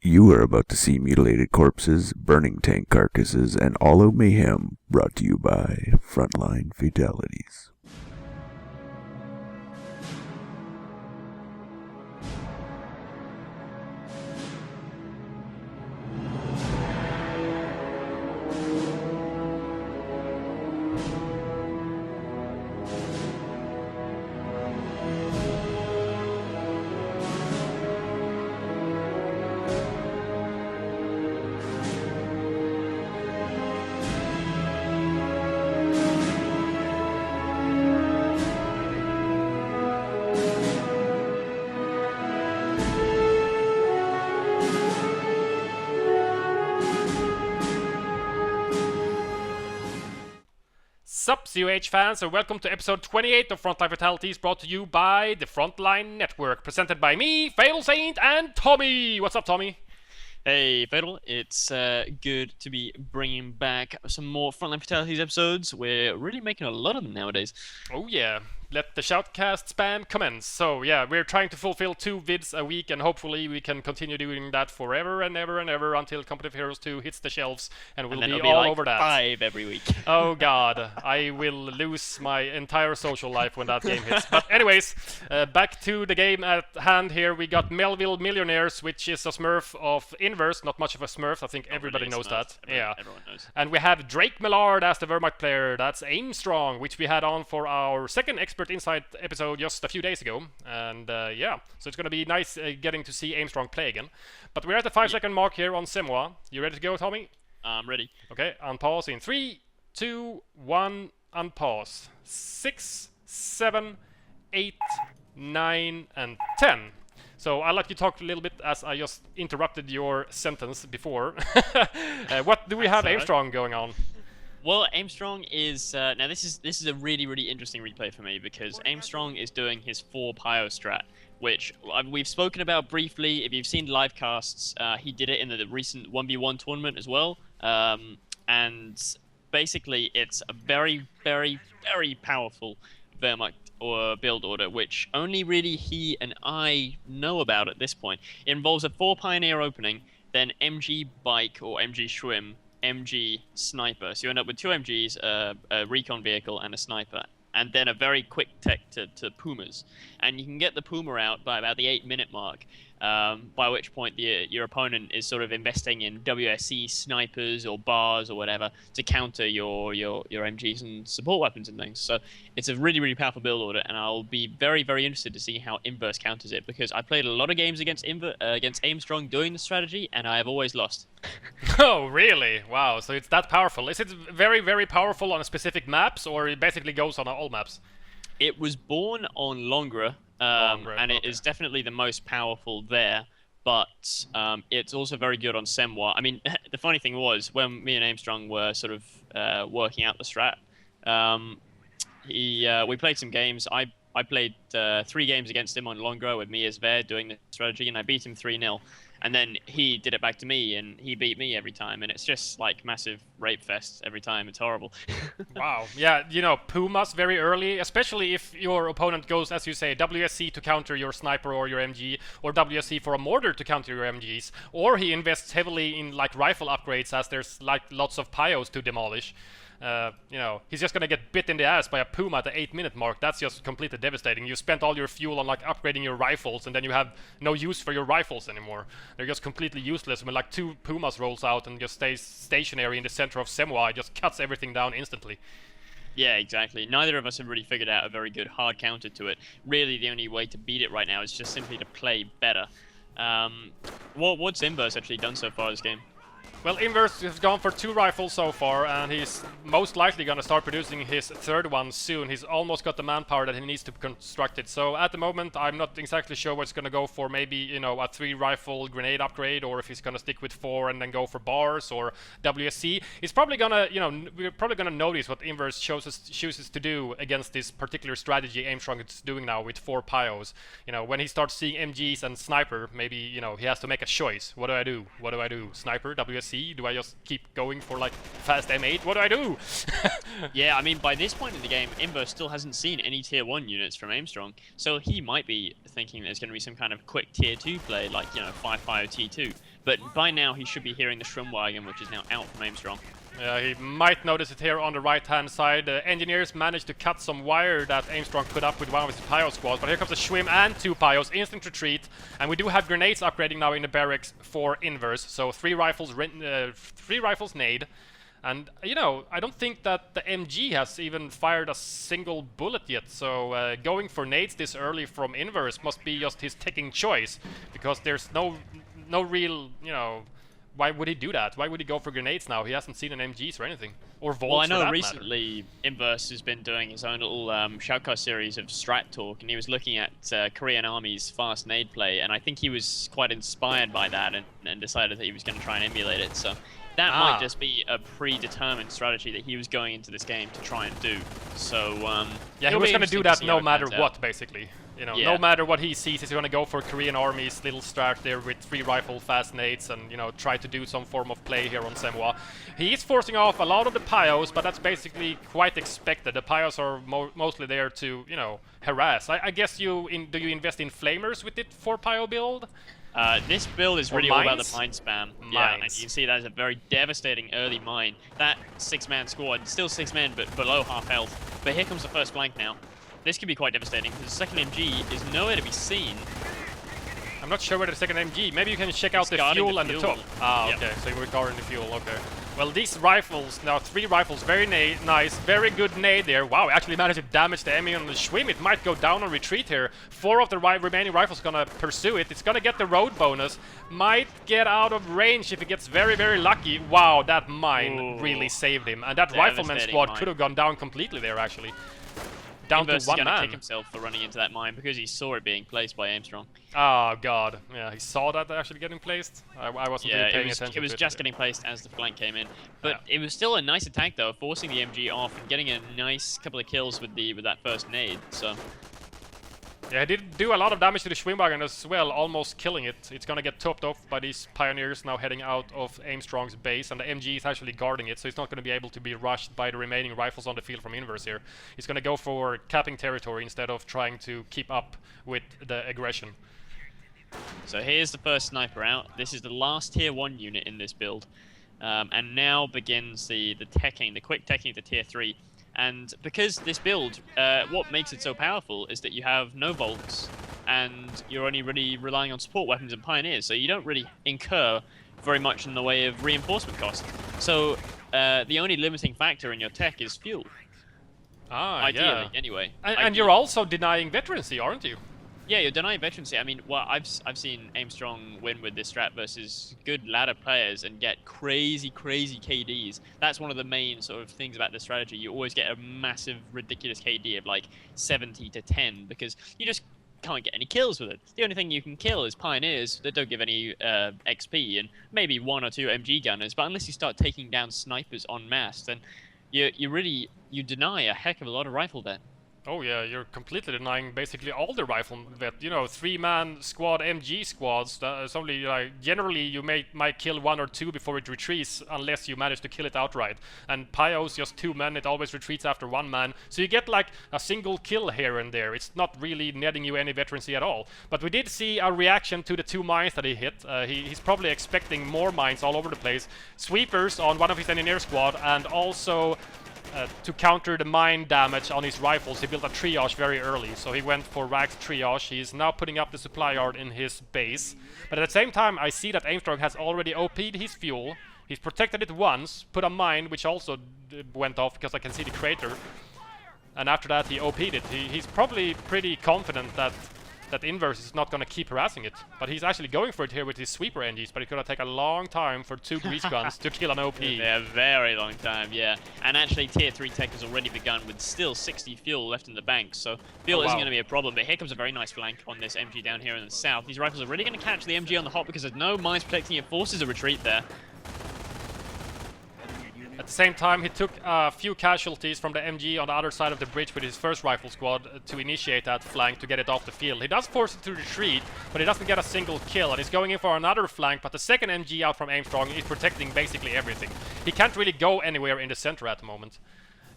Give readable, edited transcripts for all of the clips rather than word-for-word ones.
You are about to see mutilated corpses, burning tank carcasses, and all out mayhem, brought to you by Frontline Fatalities. Sup, COH fans, and welcome to episode 28 of Frontline Fatalities, brought to you by the Frontline Network, presented by me, FatalSaint, and Tommy. What's up, Tommy? Hey, Fatal. It's good to be bringing back some more Frontline Fatalities episodes. We're really making a lot of them nowadays. Oh yeah, let the shoutcast spam commence. So yeah, we're trying to fulfill 2 vids a week, and hopefully we can continue doing that forever and ever and ever until Competitive Heroes 2 hits the shelves, and we'll be all over that. 5 every week. Oh god, I will lose my entire social life when that game hits. But anyways, back to the game at hand here. We got Melville Millionaires, which is a smurf of Inverse, not much of a smurf, I think everybody knows that. Everyone knows. And we have Drake Millard as the Wehrmacht player. That's Aimstrong, which we had on for our second Expert Insight episode just a few days ago. And yeah, so it's going to be nice getting to see Aimstrong play again. But we're at the 5-second mark here on Semwa. You ready to go, Tommy? I'm ready. Okay, unpause in 3, 2, 1, unpause. 6, 7, 8, 9, and 10. So I'll let you talk a little bit as I just interrupted your sentence before. What do we have Aimstrong going on? Well, Aimstrong is now this is a really interesting replay for me because Aimstrong is doing his 4 Pio strat, which we've spoken about briefly. If you've seen live casts, he did it in the recent 1v1 tournament as well. And basically, it's a very powerful Wehrmacht or build order, which only really he and I know about at this point. It involves a 4 Pioneer opening, then MG Bike or MG Schwim, MG Sniper. So you end up with 2 MGs, a recon vehicle, and a sniper. And then a very quick tech to Pumas. And you can get the Puma out by about the 8-minute mark, by which point your opponent is sort of investing in WSC snipers or bars or whatever to counter your MGs and support weapons and things. So it's a really powerful build order, and I'll be very interested to see how Inverse counters it, because I played a lot of games against Aimstrong doing the strategy, and I have always lost. Oh, really? Wow, so it's that powerful. Is it very powerful on specific maps, or it basically goes on all maps? It was born on Longra, and it is definitely the most powerful there, but it's also very good on Semwa. I mean, the funny thing was, when me and Aimstrong were sort of working out the strat, we played some games. I played 3 games against him on Longra with me as Ver doing the strategy, and I beat him 3-0. And then he did it back to me, and he beat me every time. And it's just like massive rape fest every time. It's horrible. Wow. Yeah, you know, Pumas very early, especially if your opponent goes, as you say, WSC to counter your sniper or your MG, or WSC for a mortar to counter your MGs, or he invests heavily in like rifle upgrades as there's like lots of Pios to demolish. You know, he's just gonna get bit in the ass by a Puma at the 8-minute mark. That's just completely devastating. You spent all your fuel on like upgrading your rifles, and then you have no use for your rifles anymore. They're just completely useless when like 2 Pumas rolls out and just stays stationary in the center of Semwa. It just cuts everything down instantly. Yeah, exactly. Neither of us have really figured out a very good hard counter to it. Really, the only way to beat it right now is just simply to play better. What's Inverse actually done so far this game? Well, Inverse has gone for 2 rifles so far, and he's most likely gonna start producing his 3rd one soon. He's almost got the manpower that he needs to construct it. So at the moment, I'm not exactly sure what he's gonna go for. Maybe, you know, a 3 rifle grenade upgrade, or if he's gonna stick with 4 and then go for bars or WSC. He's probably gonna, you know, we're probably gonna notice what Inverse chooses to do against this particular strategy Aimstrong is doing now with 4 Pios. You know, when he starts seeing MGs and sniper, maybe, you know, he has to make a choice. What do I do? What do I do? Sniper, WSC? Do I just keep going for like fast M8? What do I do? Yeah, I mean, by this point in the game, Inverse still hasn't seen any tier 1 units from Aimstrong, so he might be thinking there's going to be some kind of quick tier 2 play, like, you know, 5-5 T2. But by now, he should be hearing the Schwimmwagen, which is now out from Aimstrong. Yeah, he might notice it here on the right-hand side. Engineers managed to cut some wire that Aimstrong put up with one of his Pyro squads, but here comes a Schwim and 2 Pyros, instant retreat, and we do have grenades upgrading now in the barracks for Inverse, so 3 rifles nade. And, you know, I don't think that the MG has even fired a single bullet yet, so going for nades this early from Inverse must be just his taking choice, because there's no real, you know, why would he do that? Why would he go for grenades now? He hasn't seen an MGs or anything, or Volts. Well, I know for that recently Inverse has been doing his own little Shoutcast series of strat talk, and he was looking at Korean Army's fast nade play, and I think he was quite inspired by that and decided that he was going to try and emulate it, so... That might just be a predetermined strategy that he was going into this game to try and do. So, yeah, he was going to do that no matter what, basically. You know, no matter what he sees, he's going to go for Korean Army's little start there with 3 rifle fast nades and, you know, try to do some form of play here on Semwa. He is forcing off a lot of the Pyos, but that's basically quite expected. The Pyos are mostly there to, you know, harass. I guess do you invest in Flamers with it for Pyo build? This build is really all about the mine spam. Yeah, and you can see that is a very devastating early mine. That 6-man squad, still 6 men, but below half health. But here comes the first flank now. This could be quite devastating, because the second MG is nowhere to be seen. I'm not sure where the second MG. Maybe you can check out the fuel and the top. Ah, okay, so we're guarding the fuel, okay. Well, these rifles, now 3 rifles, very nice, very good nade there. Wow, actually managed to damage the enemy on the Schwim. It might go down on retreat here. 4 of the remaining rifles gonna pursue it. It's gonna get the road bonus. Might get out of range if it gets very, very lucky. Wow, that mine really saved him. And that rifleman squad could have gone down completely there, actually. Down to 1 man. Gonna kick himself for running into that mine because he saw it being placed by Aimstrong. Oh god, yeah, he saw that actually getting placed. I wasn't really paying attention. It was just getting placed as the flank came in, but it was still a nice attack though, forcing the MG off and getting a nice couple of kills with that first nade. So. Yeah, he did do a lot of damage to the Schwimmwagen as well, almost killing it. It's gonna get topped off by these Pioneers now heading out of Aimstrong's base, and the MG is actually guarding it, so he's not gonna be able to be rushed by the remaining rifles on the field from Inverse here. He's gonna go for capping territory instead of trying to keep up with the aggression. So here's the first sniper out. This is the last tier 1 unit in this build, and now begins the teching, the quick teching to tier 3. And because this build, what makes it so powerful is that you have no Volts, and you're only really relying on support weapons and Pioneers, so you don't really incur very much in the way of reinforcement cost. So the only limiting factor in your tech is fuel. Ideally, anyway. And you're also denying veterancy, aren't you? Yeah, you're denying veterancy. I mean, well, I've seen Aimstrong win with this strat versus good ladder players and get crazy KDs. That's one of the main sort of things about this strategy. You always get a massive, ridiculous KD of like 70 to 10 because you just can't get any kills with it. The only thing you can kill is Pioneers that don't give any XP and maybe 1 or 2 MG gunners. But unless you start taking down snipers en masse, then you deny a heck of a lot of rifle debt. Oh yeah, you're completely denying basically all the rifle vet. You know, 3-man squad, MG squads. It's only like generally you might kill 1 or 2 before it retreats, unless you manage to kill it outright. And Pyos just 2 men. It always retreats after 1 man. So you get like a single kill here and there. It's not really netting you any veterancy at all. But we did see a reaction to the 2 mines that he hit. He's probably expecting more mines all over the place. Sweepers on one of his engineer squad, and also. To counter the mine damage on his rifles, he built a triage very early, so he went for racked triage. He's now putting up the supply yard in his base, but at the same time I see that Aimstrong has already OP'd his fuel. He's protected it once, put a mine which also went off because I can see the crater, and after that he OP'd it. He's probably pretty confident that Inverse is not going to keep harassing it, but he's actually going for it here with his sweeper NGs, but it's going to take a long time for 2 grease guns to kill an OP. Yeah, a very long time, yeah. And actually tier 3 tech has already begun with still 60 fuel left in the bank, so fuel isn't going to be a problem, but here comes a very nice flank on this MG down here in the south. These rifles are really going to catch the MG on the hop because there's no mines protecting it, forces a retreat there. At the same time, he took a few casualties from the MG on the other side of the bridge with his first rifle squad to initiate that flank to get it off the field. He does force it to retreat, but he doesn't get a single kill, and he's going in for another flank, but the second MG out from Aimstrong is protecting basically everything. He can't really go anywhere in the center at the moment.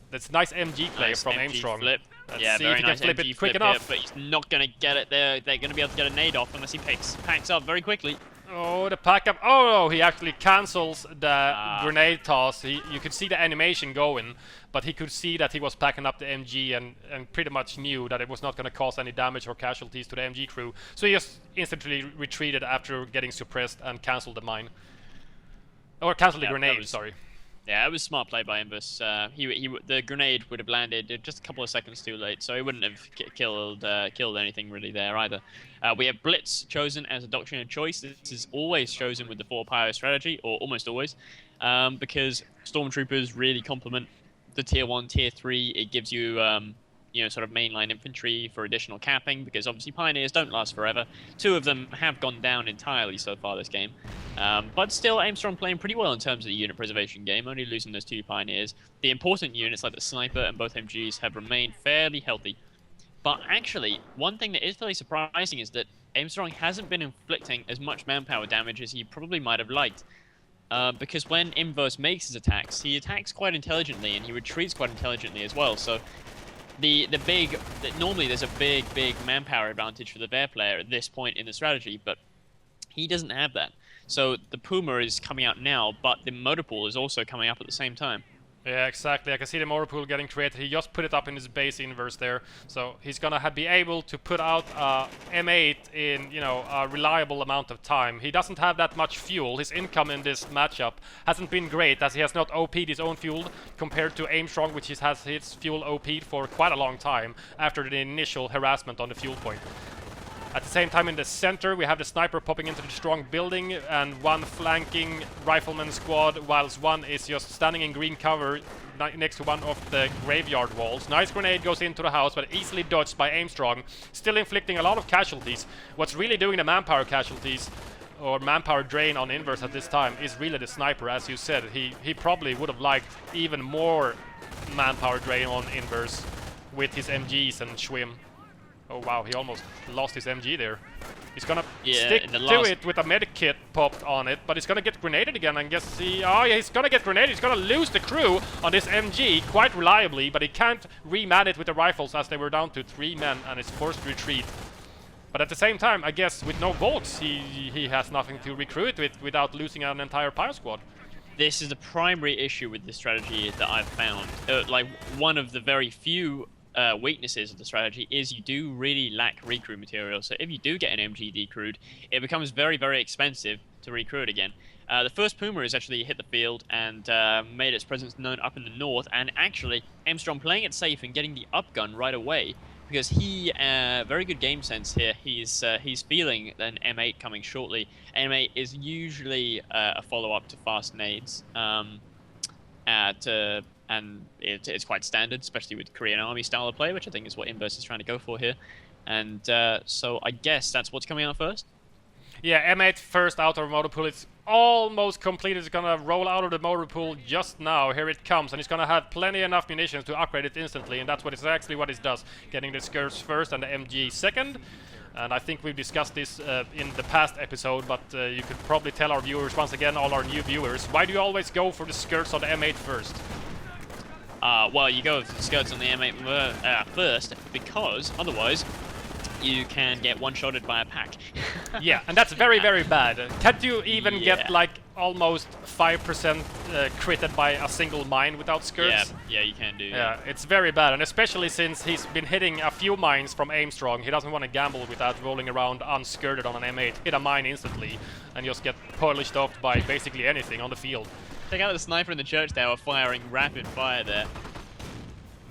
That's nice MG play from Aimstrong. Flip. Let's see if he can flip it quick enough. But he's not going to get it there. They're going to be able to get a nade off unless he packs up very quickly. Oh, the pack-up. Oh, no, he actually cancels the grenade toss. You could see the animation going, but he could see that he was packing up the MG and pretty much knew that it was not going to cause any damage or casualties to the MG crew. So he just instantly retreated after getting suppressed and canceled the mine. Or canceled the grenade, sorry. Yeah, it was smart play by Invis. The grenade would have landed just a couple of seconds too late, so he wouldn't have killed anything really there either. We have Blitz chosen as a doctrine of choice. This is always chosen with the 4 pyro strategy, or almost always, because Stormtroopers really complement the tier 1, tier 3. It gives you sort of mainline infantry for additional capping, because obviously Pioneers don't last forever. 2 of them have gone down entirely so far this game. But still, Aimstrong playing pretty well in terms of the unit preservation game, only losing those 2 Pioneers. The important units like the Sniper and both MGs have remained fairly healthy. But actually, one thing that is fairly surprising is that Aimstrong hasn't been inflicting as much manpower damage as he probably might have liked. Because when Inverse makes his attacks, he attacks quite intelligently and he retreats quite intelligently as well. So normally there's a big manpower advantage for the Bear player at this point in the strategy, but he doesn't have that. So the Puma is coming out now, but the motor pool is also coming up at the same time. Yeah, exactly. I can see the motor pool getting created. He just put it up in his base inverse there, so he's gonna be able to put out M8 in a reliable amount of time. He doesn't have that much fuel. His income in this matchup hasn't been great, as he has not OP'd his own fuel compared to Aimstrong, which has his fuel OP'd for quite a long time after the initial harassment on the fuel point. At the same time, in the center, we have the Sniper popping into the strong building and 1 flanking rifleman squad, whilst 1 is just standing in green cover next to one of the graveyard walls. Nice grenade goes into the house, but easily dodged by Aimstrong, still inflicting a lot of casualties. What's really doing the manpower casualties, or manpower drain on Inverse at this time, is really the Sniper, as you said. He probably would have liked even more manpower drain on Inverse with his MGs and Schwim. Oh wow, he almost lost his MG there. He's gonna stick to it with a medic kit popped on it, but he's gonna get grenaded again and guess he's gonna get grenaded. He's gonna lose the crew on this MG quite reliably, but he can't reman it with the rifles as they were down to 3 men and is forced to retreat. But at the same time, I guess with no bolts, he has nothing to recruit with without losing an entire pyro squad. This is the primary issue with this strategy that I've found. Like, one of the very few weaknesses of the strategy is you do really lack recruit material. So if you do get an MG decrewed, it becomes very, very expensive to recruit again. The first Puma has actually hit the field and made its presence known up in the north, and actually Aimstrong playing it safe and getting the up gun right away, because he very good game sense here. He's feeling an M8 coming shortly. M8 is usually a follow-up to fast nades. And it's quite standard, especially with Korean Army style of play, which I think is what Inverse is trying to go for here. And so I guess that's what's coming out first. Yeah, M8 first out of motor pool. It's almost complete. It's gonna roll out of the motor pool just now. Here it comes, and it's gonna have plenty enough munitions to upgrade it instantly, and that's what it's actually what it does. Getting the skirts first and the MG second. And I think we've discussed this in the past episode, but you could probably tell our viewers, once again, all our new viewers, why do you always go for the skirts on the M8 first? Well, you go for the skirts on the M8 first, because otherwise you can get one-shotted by a pack. Yeah, and that's very, very bad. Can't you even get like almost 5% critted by a single mine without skirts? Yeah, you can do. Yeah, it's very bad, and especially since he's been hitting a few mines from Aimstrong, he doesn't want to gamble with that, rolling around unskirted on an M8, hit a mine instantly, and just get polished off by basically anything on the field. Check out the sniper in the church tower firing rapid fire there.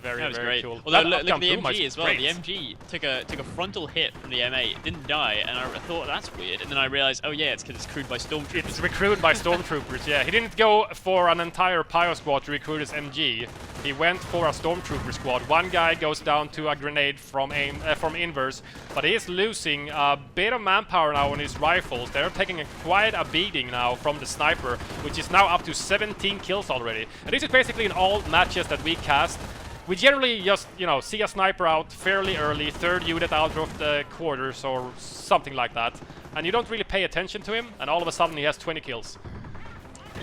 Very, very great. cool. Although look at the MG as well. Great. The MG took a frontal hit from the M8. It didn't die, and I thought that's weird. And then I realized, oh yeah, it's because it's crewed by stormtroopers. It's recruited by stormtroopers. Yeah, he didn't go for an entire pyro squad to recruit his MG. He went for a stormtrooper squad. One guy goes down to a grenade from Inverse, but he is losing a bit of manpower now on his rifles. They're taking quite a beating now from the sniper, which is now up to 17 kills already. And this is basically in all matches that we cast. We generally just, see a sniper out fairly early, third unit out of the quarters or something like that. And you don't really pay attention to him, and all of a sudden he has 20 kills.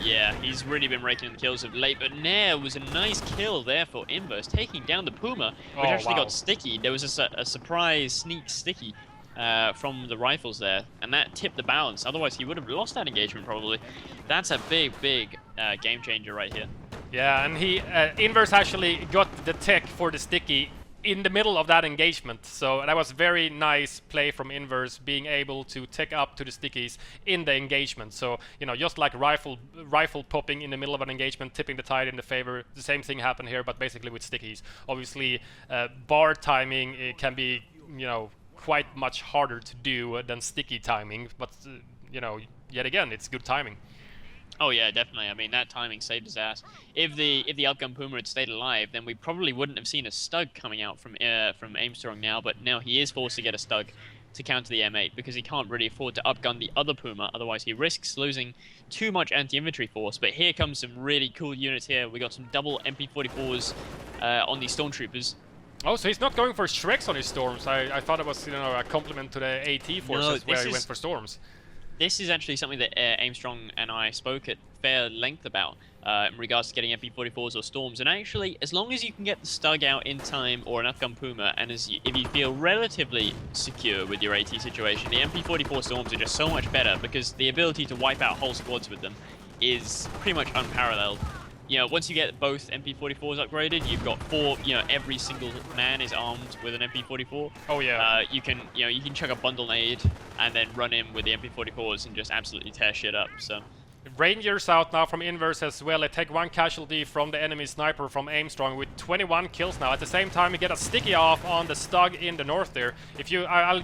Yeah, he's really been raking in the kills of late, but Nair was a nice kill there for Inverse, taking down the Puma, which actually got sticky. There was a surprise sneak sticky from the rifles there, and that tipped the balance. Otherwise, he would have lost that engagement probably. That's a big game changer right here. Yeah, and he Inverse actually got the tech for the sticky in the middle of that engagement, so that was very nice play from Inverse, being able to take up to the stickies in the engagement. So, you know, just like rifle popping in the middle of an engagement, tipping the tide in the favor, the same thing happened here, but basically with stickies. Obviously, bar timing, it can be, you know, quite much harder to do than sticky timing, but, you know, yet again, it's good timing. Oh yeah, definitely. I mean, that timing saved his ass. If the outgun Puma had stayed alive, then we probably wouldn't have seen a Stug coming out from Aimstrong now. But now he is forced to get a Stug to counter the M8 because he can't really afford to upgun the other Puma. Otherwise, he risks losing too much anti-infantry force. But here comes some really cool units here. We got some double MP44s on these Stormtroopers. Oh, so he's not going for Shreks on his Storms. I thought it was, you know, a compliment to the AT forces where he went for Storms. This is actually something that Aimstrong and I spoke at fair length about in regards to getting MP44s or Storms. And actually, as long as you can get the Stug out in time or an Upgun Puma, and if you feel relatively secure with your AT situation, the MP44 Storms are just so much better because the ability to wipe out whole squads with them is pretty much unparalleled. You know, once you get both MP44s upgraded, you've got 4. You know, every single man is armed with an MP44. Oh yeah. You can chuck a bundle nade and then run in with the MP44s and just absolutely tear shit up. So. Rangers out now from Inverse as well. They take 1 casualty from the enemy sniper from Aimstrong with 21 kills now. At the same time, we get a sticky off on the Stug in the north there. If you, I'll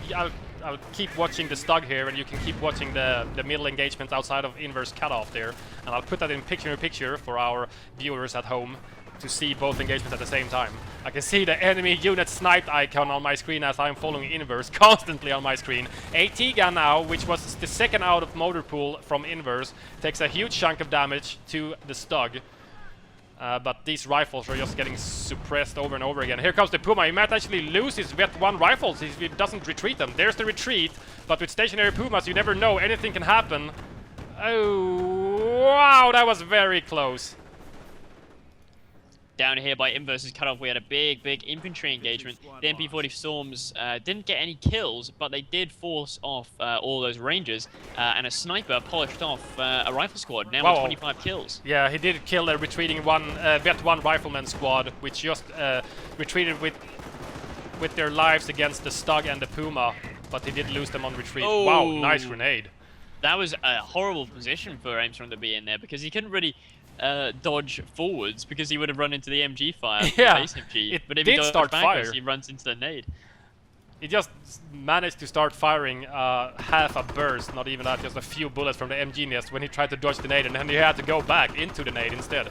keep watching the Stug here, and you can keep watching the middle engagement outside of Inverse cutoff there. And I'll put that in picture for our viewers at home to see both engagements at the same time. I can see the enemy unit sniped icon on my screen as I'm following Inverse constantly on my screen. AT gun now, which was the second out of motor pool from Inverse, takes a huge chunk of damage to the Stug. But these rifles are just getting suppressed over and over again. Here comes the Puma. He might actually lose his Vet 1 rifles if he doesn't retreat them. There's the retreat, but with stationary Pumas you never know, anything can happen. Oh, wow, that was very close. Down here by Inverse's cutoff, we had a big infantry engagement. The MP40 Storms didn't get any kills, but they did force off all those Rangers, and a sniper polished off a rifle squad, now with 25 kills. Yeah, he did kill a retreating Vet 1 rifleman squad, which just retreated with their lives against the Stug and the Puma, but he did lose them on retreat. Oh. Wow, nice grenade. That was a horrible position for Aimstrong to be in there, because he couldn't really dodge forwards because he would have run into the MG fire. Yeah, base MG. But if did he dodged start backwards, fire. he runs into the nade. He just managed to start firing half a burst, not even that, just a few bullets from the MG nest when he tried to dodge the nade, and then he had to go back into the nade instead.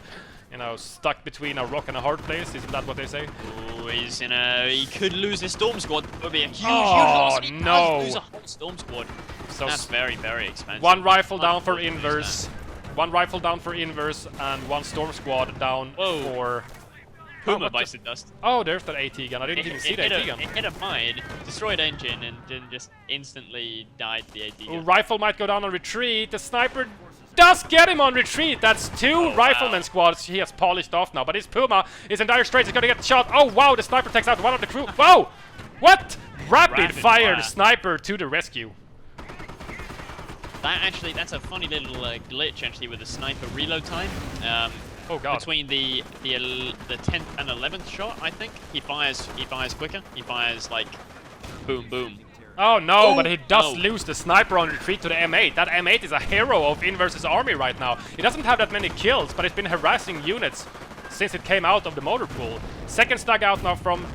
You know, stuck between a rock and a hard place, isn't that what they say? Oh, he's in a... He could lose his Storm Squad. It would be a huge Oh, loss. He no. does lose a whole Storm Squad. So That's very expensive. 1 rifle down for Inverse. 1 rifle down for Inverse, and 1 Storm Squad down for... Puma bites the dust. Oh, there's that AT gun. I didn't even see the AT gun. It hit a mine, destroyed engine, and then just instantly died the AT gun. Rifle might go down on retreat. The sniper does get him on retreat. That's 2 rifleman squads he has polished off now. But his Puma is in dire straits. He's gonna get shot. Oh wow, the sniper takes out 1 of the crew. Whoa! What? Rapid fire sniper to the rescue. That's a funny little glitch actually with the sniper reload time. Oh god. Between the 10th and 11th shot, I think he fires quicker. He fires like boom boom. Oh no, but he does lose the sniper on retreat to the M8. That M8 is a hero of Inverse's army right now. He doesn't have that many kills, but it's been harassing units since it came out of the motor pool. Second Stug out now from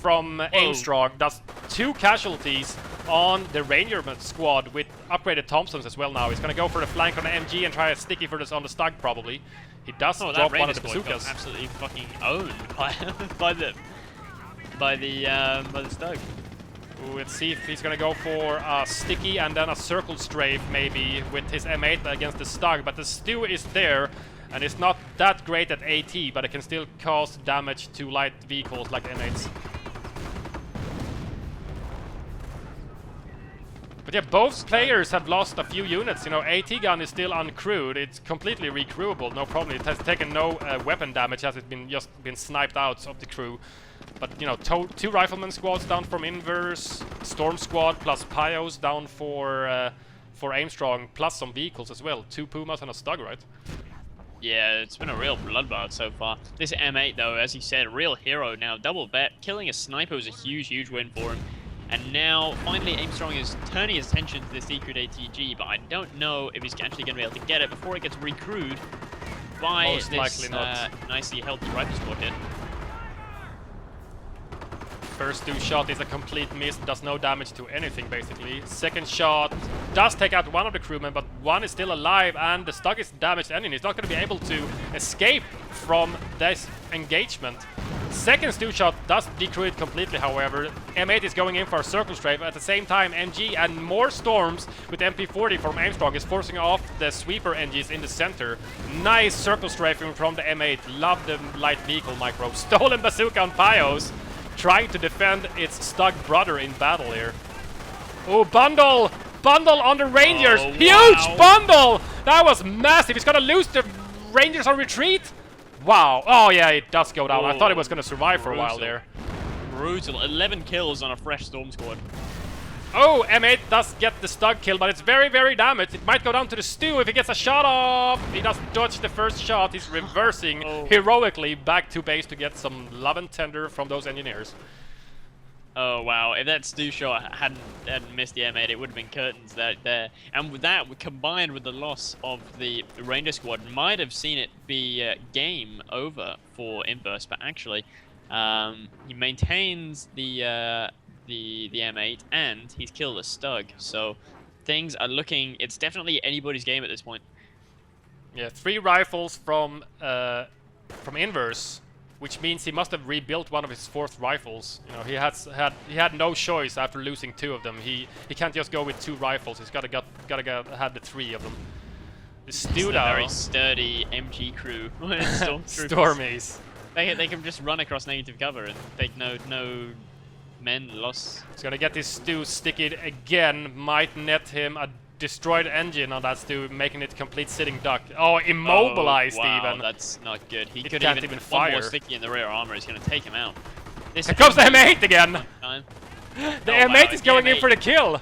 Aimstrong, does 2 casualties on the Ranger squad with upgraded Thompsons as well now. He's gonna go for the flank on the MG and try a sticky for this on the Stug probably. He does drop 1 of the bazookas. Absolutely fucking owned by the Stug. Ooh, let's see if he's gonna go for a sticky and then a circle strafe maybe with his M8 against the Stug, but the Stew is there and it's not that great at AT, but it can still cause damage to light vehicles like M8s. But yeah, both players have lost a few units. You know, AT gun is still uncrewed. It's completely recrewable, no problem. It has taken no weapon damage as it's been sniped out of the crew. But you know, two rifleman squads down from Inverse, Storm squad plus Pyos down for Aimstrong, plus some vehicles as well. 2 Pumas and a Stug, right? Yeah, it's been a real bloodbath so far. This M8, though, as you said, a real hero now. Double vet, killing a sniper was a huge, huge win for him. And now, finally, Aimstrong is turning his attention to the secret ATG, but I don't know if he's actually going to be able to get it before it gets recrewed by Most this likely not. nicely healthy rifle squad hit. First 2 shot is a complete miss, does no damage to anything basically. Second shot does take out one of the crewmen, but one is still alive and the Stug is damaged and he's not going to be able to escape from this engagement. Second 2 shot does decrew it completely, however. M8 is going in for a circle strafe. At the same time, MG and more storms with MP40 from Aimstrong is forcing off the sweeper NGs in the center. Nice circle strafing from the M8. Love the light vehicle micro. Stolen bazooka on Pyos, trying to defend its Stug brother in battle here. Oh, bundle! Bundle on the Rangers! Oh, Huge wow. bundle! That was massive! He's gonna lose the Rangers on retreat? Wow. Oh yeah, it does go down. I thought it was gonna survive for a while there. Brutal. 11 kills on a fresh Storm squad. Oh, M8 does get the Stug kill, but it's very, very damaged. It might go down to the stew if he gets a shot off. He does dodge the first shot. He's reversing heroically back to base to get some love and tender from those engineers. Oh wow, if that stew shot hadn't missed the M8, it would have been curtains there. And with that, combined with the loss of the Ranger squad, might have seen it be game over for Inverse, but actually, he maintains the M8 and he's killed a Stug, so things are looking, it's definitely anybody's game at this point. Yeah, 3 rifles from Inverse, which means he must have rebuilt one of his 4th rifles. You know, he had no choice after losing 2 of them. He can't just go with 2 rifles. He's gotta have the 3 of them. The stew It's a very sturdy MG crew. Stormies. They can just run across native cover and take no men loss. He's gonna get this stew sticky again. Might net him a destroyed engine on that stew, making it complete sitting duck. Oh, immobilized wow, even. That's not good. He could can't even even one fire. more sticky in the rear armor is going to take him out. This Here comes the M8 again. The M8 M8 is going in for the kill.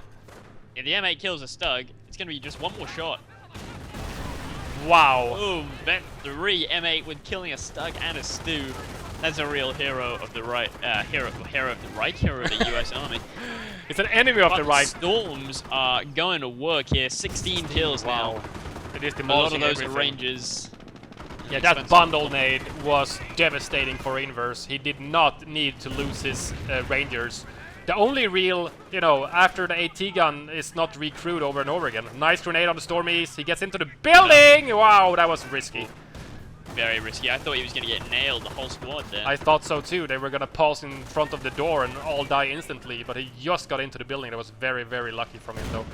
If the M8 kills a Stug, it's going to be just one more shot. Wow. Boom! Bet 3 M8 with killing a Stug and a stew. That's a real hero of the right, hero of the US Army. It's an enemy of But the right. Storms are going to work here. 16 kills now. It is A lot of demolishing those are everything. Rangers. Yeah, that bundle nade was devastating for Inverse. He did not need to lose his Rangers. The only real, you know, after the AT gun is not recruit over and over again. Nice grenade on the Stormies. He gets into the building. Wow, that was risky. Very risky. I thought he was going to get nailed, the whole squad there. I thought so too. They were gonna pause in front of the door and all die instantly, but he just got into the building. That was very, very lucky from him though.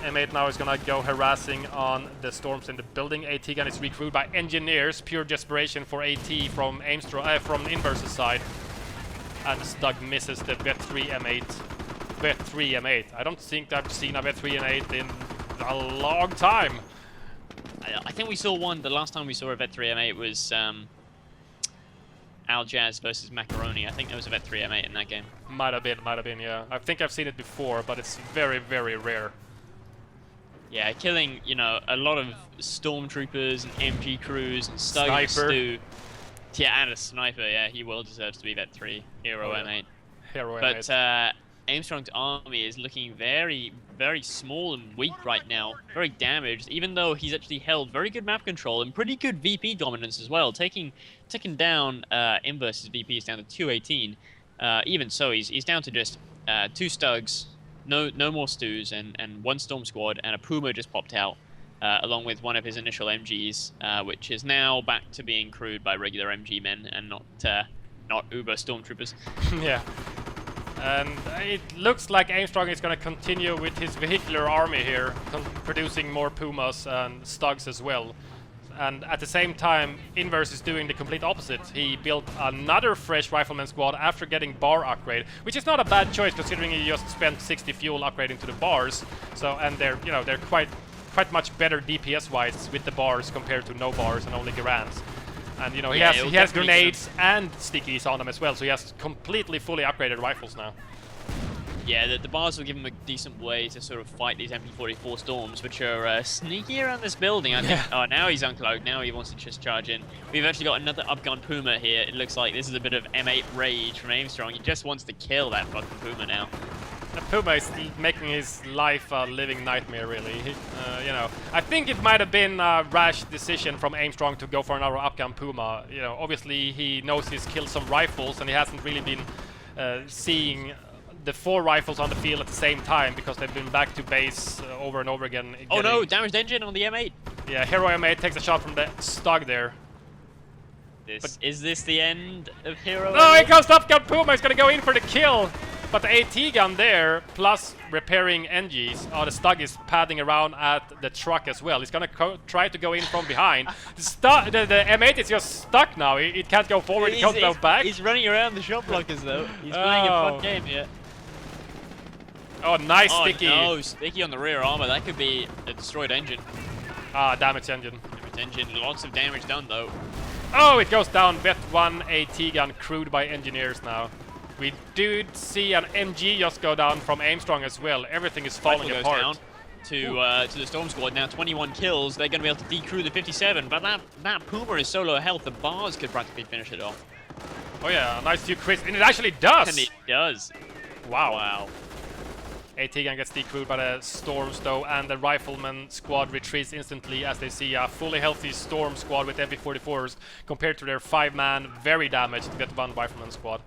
M8 now is gonna go harassing on the storms in the building. AT gun is recruited by engineers. Pure desperation for AT from Aimstrong, from Inverse's side. And Stug misses the Vet 3 M8. Vet 3 M8. I don't think I've seen a Vet 3 M8 in a long time. I think we saw one, the last time we saw a Vet 3 M8 was Al Jazz versus Macaroni. I think there was a Vet 3 M8 in that game. Might have been, yeah. I think I've seen it before, but it's very, very rare. Yeah, killing, you know, a lot of stormtroopers and MG crews and Stug Sniper. and Stew. Yeah, and a sniper, yeah, he well deserves to be Vet 3 Hero M8. Hero But M8. Aimstrong's army is looking very, very small and weak right now. Very damaged, even though he's actually held very good map control and pretty good VP dominance as well. Taking down Inverse's VP is down to 218. Even so, he's down to just 2 Stugs, no more Stews, and 1 Storm Squad, and a Puma just popped out, along with one of his initial MGs, which is now back to being crewed by regular MG men and not Uber Stormtroopers. Yeah. And it looks like Aimstrong is going to continue with his vehicular army here, producing more Pumas and Stugs as well. And at the same time, Inverse is doing the complete opposite. He built another fresh rifleman squad after getting bar upgrade, which is not a bad choice considering he just spent 60 fuel upgrading to the bars. So, and they're, you know, they're quite much better DPS-wise with the bars compared to no bars and only Garants. And you know, he has grenades and stickies on them as well, so he has completely fully upgraded rifles now. Yeah, the bars will give him a decent way to sort of fight these MP44 Storms, which are sneaky around this building. I think. Oh, now he's uncloaked. Now he wants to just charge in. We've actually got another upgun Puma here. It looks like this is a bit of M8 rage from Aimstrong. He just wants to kill that fucking Puma now. The Puma is making his life a living nightmare, really. You know, I think it might have been a rash decision from Aimstrong to go for another upgun Puma. You know, obviously he knows he's killed some rifles, and he hasn't really been seeing the 4 rifles on the field at the same time because they've been back to base over and over again. Oh no, damaged engine on the M8. Yeah, Hero M8 takes a shot from the Stug there. Is this the end of Hero? No, here comes Top Gun Puma. He's gonna go in for the kill. But the AT gun there, plus repairing NGs, the Stug is padding around at the truck as well. He's gonna try to go in from behind. The M8 is just stuck now. It can't go forward, it can't go back. He's running around the shot blockers though. He's playing a fun game here. Oh, nice sticky. Oh no, sticky on the rear armor. That could be a destroyed engine. Ah, damaged engine. Damaged engine. Lots of damage done though. Oh, it goes down. Vet 1 AT gun crewed by engineers now. We do see an MG just go down from Aimstrong as well. Everything is falling apart. Down to the Storm Squad. Now 21 kills. They're going to be able to decrew the 57. But that Puma is so low health, the bars could practically finish it off. Oh yeah, a nice few crits. And it actually does! And it does. Wow. Wow. AT gun gets decrewed by the Storms though, and the Rifleman squad retreats instantly as they see a fully healthy Storm squad with MP44s compared to their 5-man, very damaged Vet 1 Rifleman squad.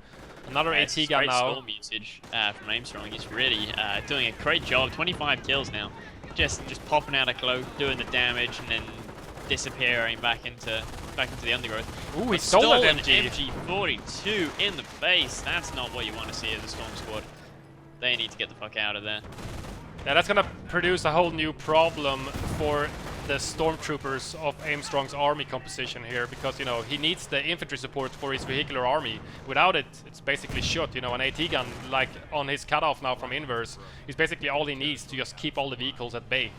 Another AT gun now. Storm usage from Aimstrong. He's really doing a great job. 25 kills now. Just popping out a cloak, doing the damage, and then disappearing back into the undergrowth. Ooh, he stole an MG. MG42 in the face. That's not what you want to see as a Storm squad. They need to get the fuck out of there. Yeah, that's gonna produce a whole new problem for the stormtroopers of Aimstrong's army composition here, because you know he needs the infantry support for his vehicular army. Without it, it's basically shot. You know, an AT gun like on his cutoff now from Inverse is basically all he needs to just keep all the vehicles at bay.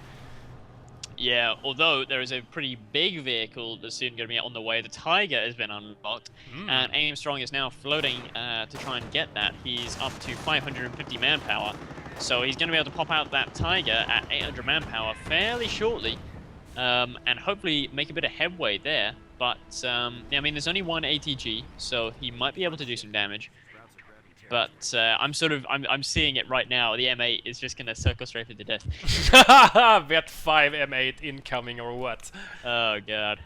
Yeah, although there is a pretty big vehicle that's soon going to be on the way. The Tiger has been unlocked, and Aimstrong is now floating to try and get that. He's up to 550 manpower, so he's going to be able to pop out that Tiger at 800 manpower fairly shortly, and hopefully make a bit of headway there. But yeah, I mean, there's only one ATG, so he might be able to do some damage. But I'm seeing it right now. The M8 is just going to circle straight to death. Vet 5 M8 incoming or what? Oh god.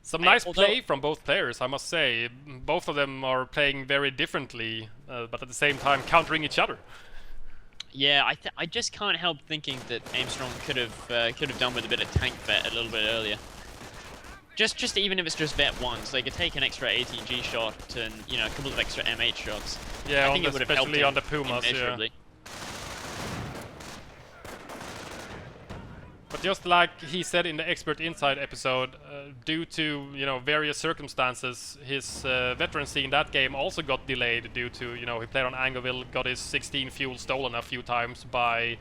Some nice play from both players, I must say. Both of them are playing very differently, but at the same time countering each other. Yeah, I just can't help thinking that Aimstrong could have done with a bit of tank vet a little bit earlier. Just even if it's just vet 1, so they could take an extra ATG shot and, you know, a couple of extra M8 shots. Yeah, I think it would have helped especially on the Pumas, yeah. But just like he said in the Expert Insight episode, due to, you know, various circumstances, his veterancy in that game also got delayed due to, you know, he played on Angoville, got his 16 fuel stolen a few times by...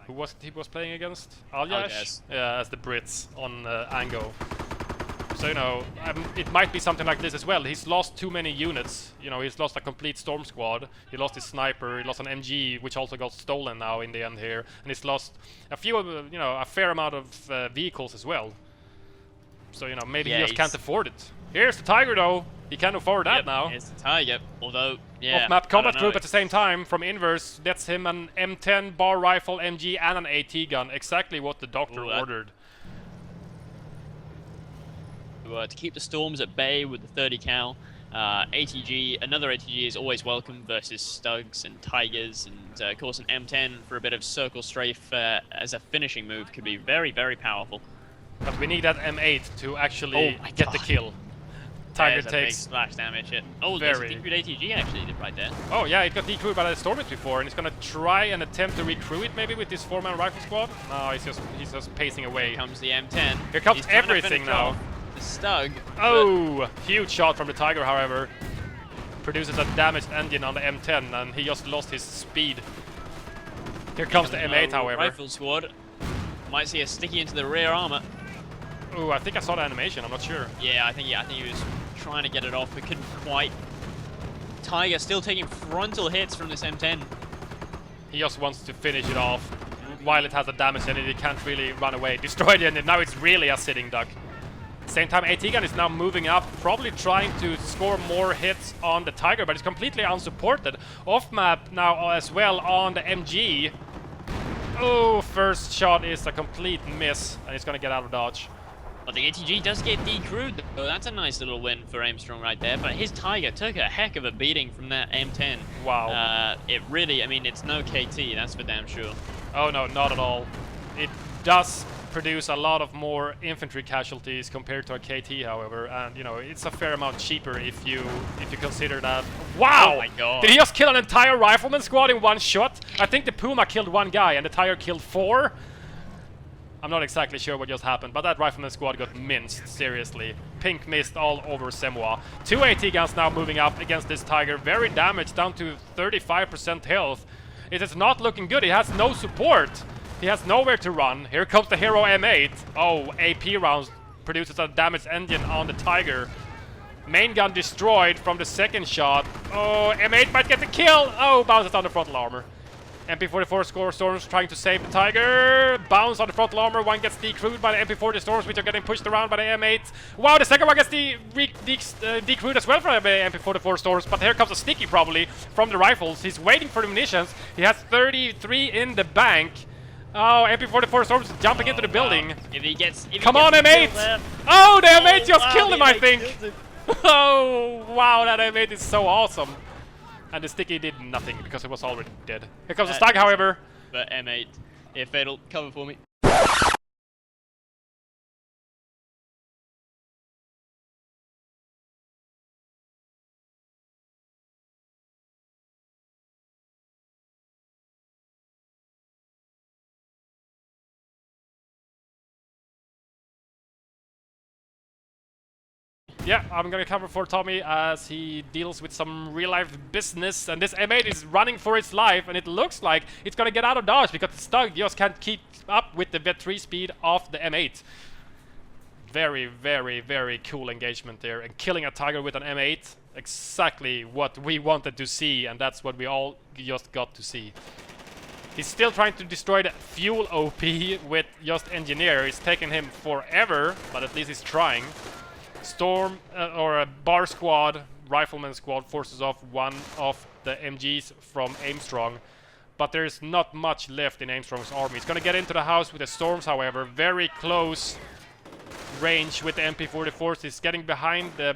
Who was he playing against? Aljash? Yeah, as the Brits on Ango. So, you know, it might be something like this as well. He's lost too many units. You know, he's lost a complete Storm squad. He lost his sniper. He lost an MG, which also got stolen now in the end here. And he's lost a few, you know, a fair amount of vehicles as well. So, you know, maybe he just can't afford it. Here's the Tiger, though. He can afford that now. Here's the Tiger. Although, yeah. Off-map combat group at the same time from Inverse gets him an M10 bar rifle, MG, and an AT gun. Exactly what the doctor ordered. To keep the Storms at bay with the 30 cal. ATG, another ATG is always welcome versus Stugs and Tigers, and of course an M10 for a bit of circle strafe as a finishing move could be very, very powerful. But we need that M8 to actually get the kill. Tiger There's a big takes. splash damage hit. Oh, there's a decrewed ATG actually right there. Oh yeah, it got decrewed by the Stormwitch before, and he's gonna try and attempt to recrew it maybe with this 4-man rifle squad. No, he's just pacing away. Here comes the M10. Here comes He's trying to everything finish now. off the Stug. Oh, huge shot from the Tiger, however. Produces a damaged engine on the M10, and he just lost his speed. Here comes the M8, however. Rifle squad. Might see a sticky into the rear armor. Oh, I think I saw the animation, I'm not sure. Yeah, I think he was trying to get it off, but couldn't quite. Tiger still taking frontal hits from this M10. He just wants to finish it off. While it has a damage engine, it can't really run away. Destroy the engine, now it's really a sitting duck. Same time, AT gun is now moving up, probably trying to score more hits on the Tiger, but it's completely unsupported. Off map now as well on the MG. Oh, first shot is a complete miss, and it's gonna get out of dodge. But the ATG does get decrewed, though. That's a nice little win for Aimstrong right there. But his Tiger took a heck of a beating from that M10. Wow. It really, I mean, it's no KT, that's for damn sure. Oh no, not at all. It does produce a lot of more infantry casualties compared to a KT, however, and you know, it's a fair amount cheaper if you consider that. Wow! Oh my god. Did he just kill an entire rifleman squad in one shot? I think the Puma killed one guy and the Tiger killed 4. I'm not exactly sure what just happened, but that rifleman squad got minced, seriously. Pink mist all over Semois. 2 AT guns now moving up against this Tiger, very damaged, down to 35% health. It is not looking good, he has no support. He has nowhere to run. Here comes the hero M8. Oh, AP rounds produces a damaged engine on the Tiger. Main gun destroyed from the second shot. Oh, M8 might get the kill. Oh, bounces on the frontal armor. MP44 score Storms trying to save the Tiger. Bounce on the frontal armor. One gets decrewed by the MP40 Storms, which are getting pushed around by the M8. Wow, the second one gets decrewed as well from the MP44 Storms. But here comes a sticky probably from the rifles. He's waiting for the munitions. He has 33 in the bank. Oh, MP44 Storms jumping into the building. Wow. If he gets, Come on, M8! Oh, the M8 just killed him, I think! Oh, wow, that M8 is so awesome. And the sticky did nothing because it was already dead. Here comes the Stag, however. But M8, here, Fatal, cover for me. Yeah, I'm gonna cover for Tommy as he deals with some real-life business, and this M8 is running for its life, and it looks like it's gonna get out of dodge because the Stug just can't keep up with the Vet3 speed of the M8. Very, very, very cool engagement there, and killing a Tiger with an M8, exactly what we wanted to see, and that's what we all just got to see. He's still trying to destroy the fuel OP with just Engineer. It's taken him forever, but at least he's trying. Storm or a bar squad, rifleman squad forces off one of the MGs from Aimstrong, but there's not much left in Aimstrong's army. He's gonna get into the house with the Storms, however, very close range with the MP44s. He's getting behind the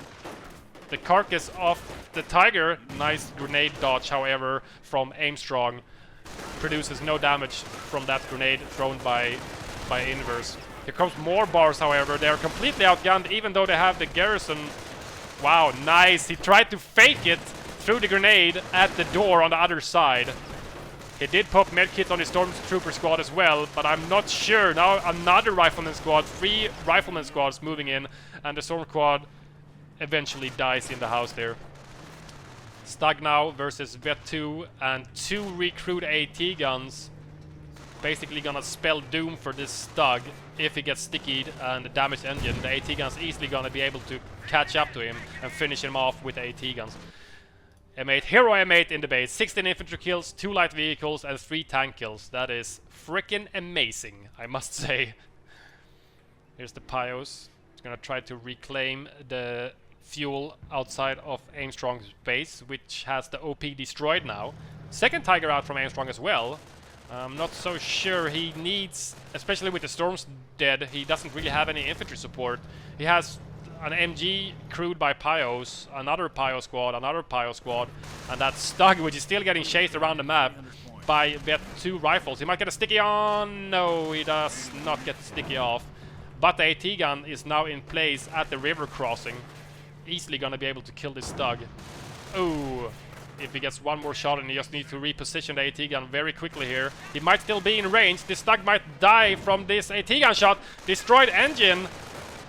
carcass of the Tiger. Nice grenade dodge, however, from Aimstrong. Produces no damage from that grenade thrown by Inverse. Here comes more bars, however. They are completely outgunned, even though they have the garrison. Wow, nice. He tried to fake it through the grenade at the door on the other side. He did pop medkits on his Stormtrooper squad as well, but I'm not sure. Now another rifleman squad, 3 rifleman squads moving in, and the Storm squad eventually dies in the house there. Stug now versus Vet 2 and 2 recruit AT guns. Basically gonna spell doom for this Stug if he gets stickied and the damaged engine. The AT guns easily gonna be able to catch up to him and finish him off with the AT guns. M8, hero M8 in the base, 16 infantry kills, 2 light vehicles and 3 tank kills. That is freaking amazing, I must say. Here's the Pios. He's gonna try to reclaim the fuel outside of Aimstrong's base, which has the OP destroyed now. Second Tiger out from Aimstrong as well. I'm not so sure he needs, especially with the Storms dead, he doesn't really have any infantry support. He has an MG crewed by Pios, another Pio squad, and that Stug, which is still getting chased around the map by Vet 2 rifles. He might get a sticky on. No, he does not get sticky off. But the AT gun is now in place at the river crossing. easily gonna be able to kill this Stug. Oh, if he gets one more shot and he just needs to reposition the AT gun very quickly here. He might still be in range. This Stug might die from this AT gun shot. Destroyed engine.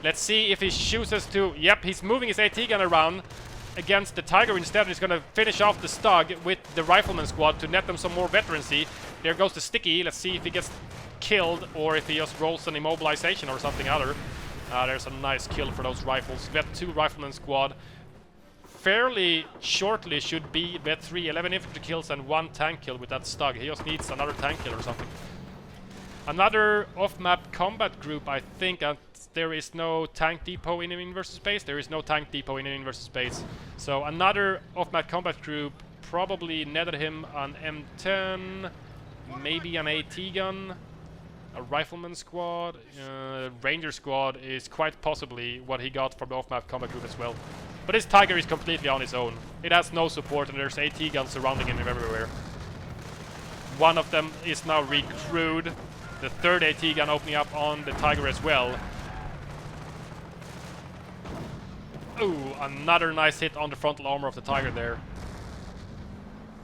Let's see if he chooses to... Yep, he's moving his AT gun around against the Tiger instead. He's gonna finish off the Stug with the Rifleman squad to net them some more veterancy. There goes the Sticky. Let's see if he gets killed or if he just rolls an immobilization or something other. There's a nice kill for those rifles. Vet 2 Rifleman squad. Fairly shortly should be Vet 3, 11 infantry kills and 1 tank kill with that Stug. He just needs another tank kill or something. Another off-map combat group, I think, and there is no tank depot in inverse space. There is no tank depot in inverse space. So another off-map combat group probably netted him an M10, maybe an AT gun, a Rifleman squad, Ranger squad is quite possibly what he got from the off-map combat group as well. But this Tiger is completely on his own. It has no support and there's AT guns surrounding him everywhere. One of them is now recruited. The third AT gun opening up on the Tiger as well. Oh, another nice hit on the frontal armor of the Tiger there.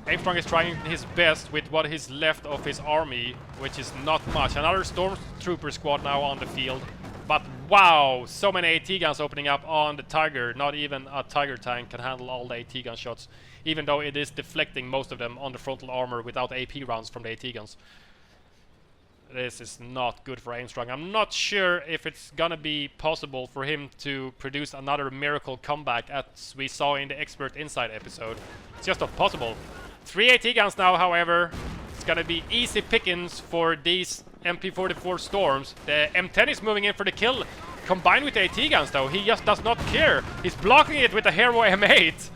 Aimstrong is trying his best with what is left of his army, which is not much. Another Stormtrooper squad now on the field. But wow, so many AT guns opening up on the Tiger. Not even a Tiger tank can handle all the AT gun shots, even though it is deflecting most of them on the frontal armor without AP rounds from the AT guns. This is not good for Aimstrong. I'm not sure if it's gonna be possible for him to produce another miracle comeback as we saw in the Expert Insight episode. It's just not possible. 3 AT guns now, however. It's gonna be easy pickings for these MP44 Storms. The M10 is moving in for the kill. Combined with the AT guns though, he just does not care. He's blocking it with the Hero M8.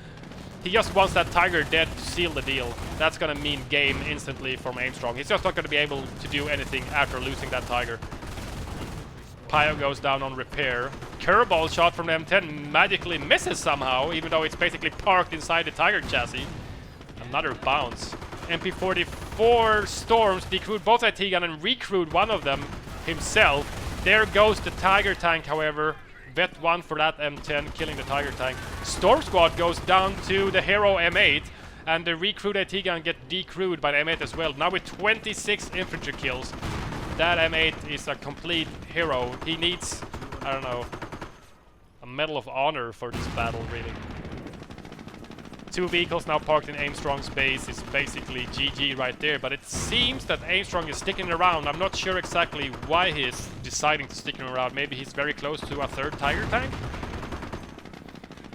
He just wants that Tiger dead to seal the deal. That's gonna mean game instantly from Aimstrong. He's just not gonna be able to do anything after losing that Tiger. Pio goes down on repair. Curveball shot from the M10 magically misses somehow, even though it's basically parked inside the Tiger chassis. Another bounce. MP44 Storms decrewed both AT gun and recrewed one of them himself. There goes the Tiger tank, however. Vet 1 for that M10, killing the Tiger tank. Storm Squad goes down to the Hero M8, and the recruit AT gun get decrewed by the M8 as well. Now with 26 infantry kills. That M8 is a complete hero. He needs, I don't know, a Medal of Honor for this battle, really. 2 vehicles now parked in Aimstrong's base is basically GG right there, but it seems that Aimstrong is sticking around. I'm not sure exactly why he's deciding to stick around. Maybe he's very close to a third Tiger tank?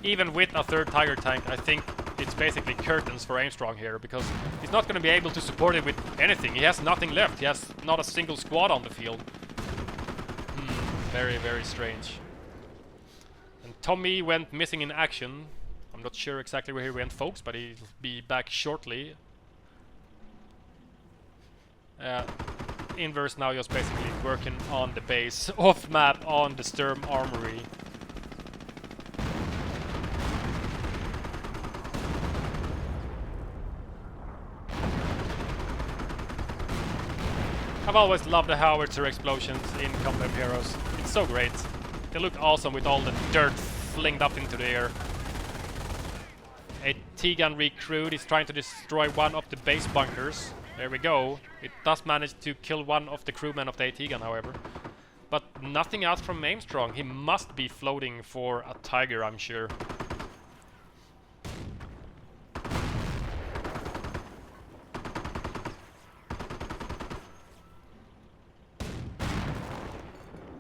Even with a third Tiger tank, I think it's basically curtains for Aimstrong here, because he's not going to be able to support it with anything. He has nothing left. He has not a single squad on the field. Very, very strange. And Tommy went missing in action. I'm not sure exactly where he went, folks, but he'll be back shortly. Inverse now just basically working on the base, off map on the Sturm Armory. I've always loved the howitzer explosions in Combat Heroes. It's so great. They look awesome with all the dirt flinged up into the air. A T-gun recruit is trying to destroy one of the base bunkers. There we go. It does manage to kill one of the crewmen of the AT-gun, however. But nothing else from Aimstrong. He must be floating for a Tiger, I'm sure.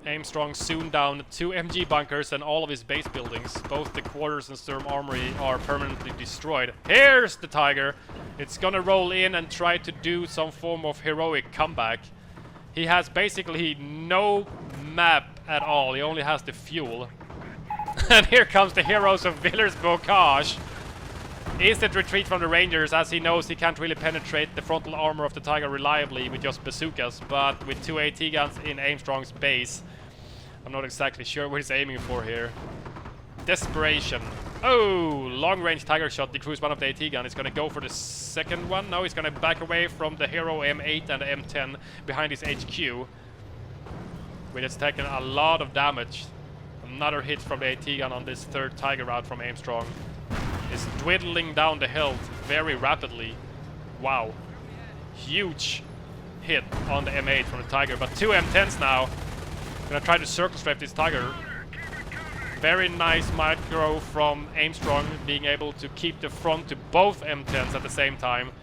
Aimstrong soon down 2 MG bunkers and all of his base buildings. Both the quarters and Sturm Armory are permanently destroyed. Here's the Tiger! It's gonna roll in and try to do some form of heroic comeback. He has basically no map at all. He only has the fuel. And here comes the heroes of Villers-Bocage. Instant retreat from the Rangers, as he knows he can't really penetrate the frontal armor of the Tiger reliably with just bazookas, but with 2 AT guns in Aimstrong's base, I'm not exactly sure what he's aiming for here. Desperation. Oh, long-range Tiger shot decrews one of the AT gun. He's gonna go for the second one. No, he's gonna back away from the Hero M8 and the M10 behind his HQ, which has taken a lot of damage. Another hit from the AT gun on this third Tiger route from Aimstrong. Is dwindling down the hill very rapidly. Wow. Huge hit on the M8 from the Tiger, but 2 M10s now. Gonna try to circle strafe this Tiger. Very nice micro from Aimstrong, being able to keep the front to both M10s at the same time.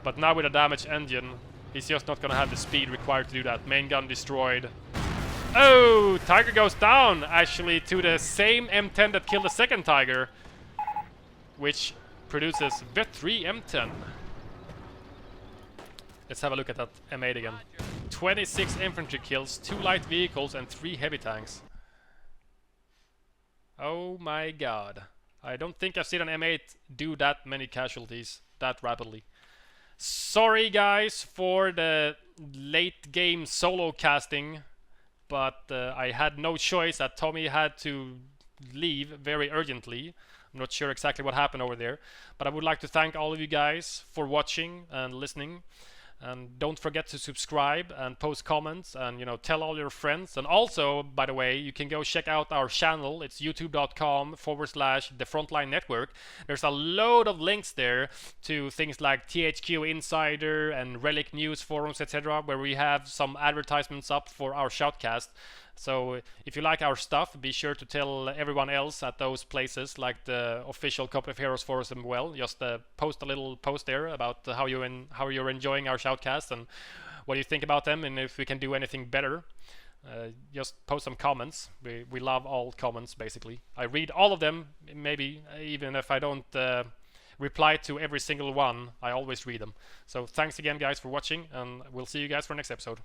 But now with a damaged engine, he's just not gonna have the speed required to do that. Main gun destroyed. Oh, Tiger goes down actually to the same M10 that killed the second Tiger, which produces the 3 M10. Let's have a look at that M8 again. 26 infantry kills, 2 light vehicles and 3 heavy tanks. Oh my god. I don't think I've seen an M8 do that many casualties that rapidly. Sorry guys for the late game solo casting, but I had no choice that Tommy had to leave very urgently. I'm not sure exactly what happened over there, but I would like to thank all of you guys for watching and listening. And don't forget to subscribe and post comments and, you know, tell all your friends. And also, by the way, you can go check out our channel. It's youtube.com/the Frontline Network. There's a load of links there to things like THQ Insider and Relic News forums, etc., where we have some advertisements up for our shoutcast. So if you like our stuff, be sure to tell everyone else at those places, like the official Company of Heroes forums as well. Just post a little post there about how you're enjoying our shoutcast and what you think about them, and if we can do anything better. Just post some comments. We love all comments, basically. I read all of them, maybe even if I don't reply to every single one, I always read them. So thanks again guys for watching, and we'll see you guys for next episode.